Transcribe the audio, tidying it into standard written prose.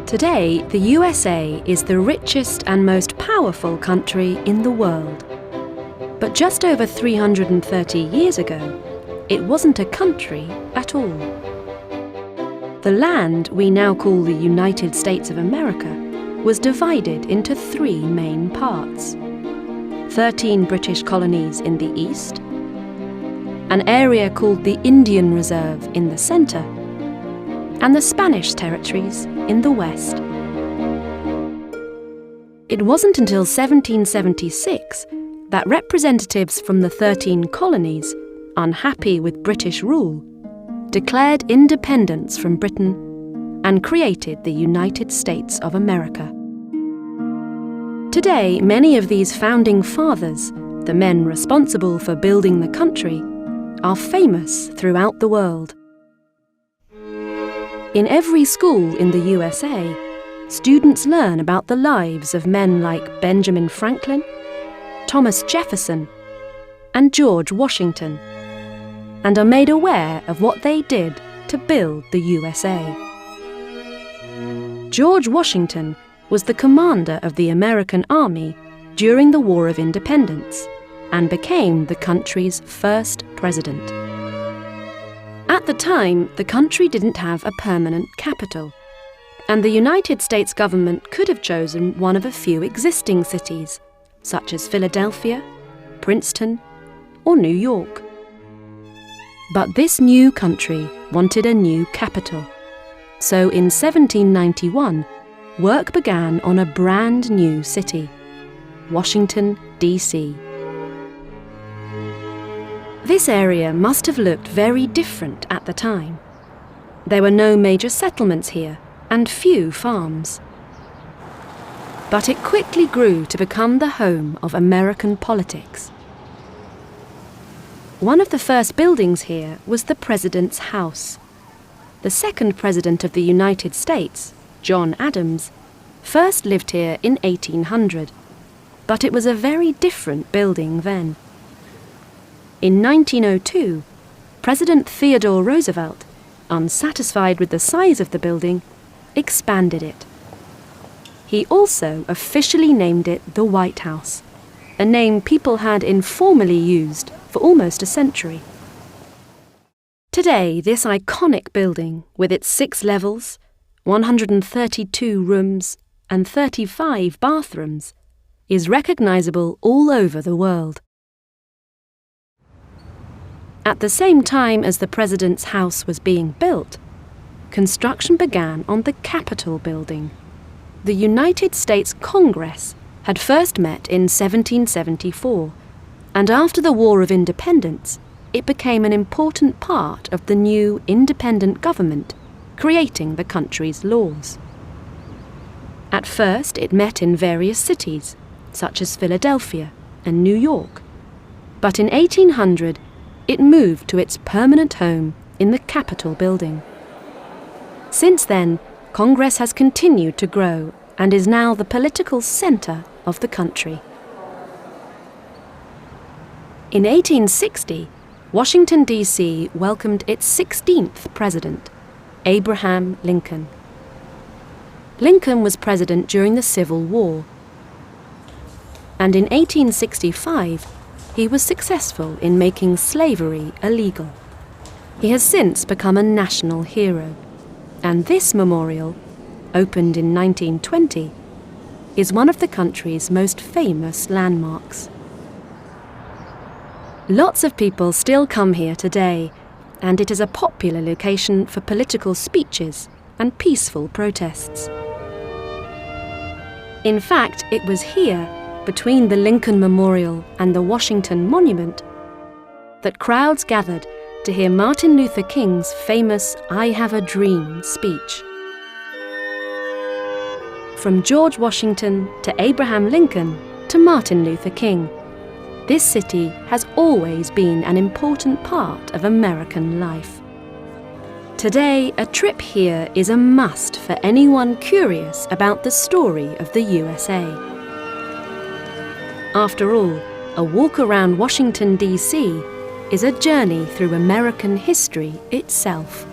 Today, the USA is the richest and most powerful country in the world. But just over 330 years ago, it wasn't a country at all. The land we now call the United States of America was divided into three main parts: 13 British colonies in the east, an area called the Indian Reserve in the center, and the Spanish territories in the west. It wasn't until 1776 that representatives from the 13 colonies, unhappy with British rule, declared independence from Britain and created the United States of America. Today, many of these founding fathers, the men responsible for building the country, are famous throughout the world. In every school in the USA, students learn about the lives of men like Benjamin Franklin, Thomas Jefferson, and George Washington, and are made aware of what they did to build the USA. George Washington was the commander of the American Army during the War of Independence and became the country's first president. At the time, the country didn't have a permanent capital, and the United States government could have chosen one of a few existing cities, such as Philadelphia, Princeton, or New York. But this new country wanted a new capital, so in 1791, work began on a brand new city, Washington, D.C. This area must have looked very different at the time. There were no major settlements here and few farms. But it quickly grew to become the home of American politics. One of the first buildings here was the President's House. The second President of the United States, John Adams, first lived here in 1800, but it was a very different building then. In 1902, President Theodore Roosevelt, unsatisfied with the size of the building, expanded it. He also officially named it the White House, a name people had informally used for almost a century. Today, this iconic building, with its 6 levels, 132 rooms, and 35 bathrooms, is recognizable all over the world. At the same time as the President's house was being built, construction began on the Capitol building. The United States Congress had first met in 1774, and after the War of Independence, it became an important part of the new independent government, creating the country's laws. At first, it met in various cities, such as Philadelphia and New York, but in 1800, it moved to its permanent home in the Capitol building. Since then, Congress has continued to grow and is now the political center of the country. In 1860, Washington, D.C. welcomed its 16th president, Abraham Lincoln. Lincoln was president during the Civil War, and in 1865, he was successful in making slavery illegal. He has since become a national hero, and this memorial, opened in 1920, is one of the country's most famous landmarks. Lots of people still come here today, and it is a popular location for political speeches and peaceful protests. In fact, it was here, between the Lincoln Memorial and the Washington Monument, that crowds gathered to hear Martin Luther King's famous "I Have a Dream" speech. From George Washington to Abraham Lincoln to Martin Luther King, this city has always been an important part of American life. Today, a trip here is a must for anyone curious about the story of the USA. After all, a walk around Washington, D.C. is a journey through American history itself.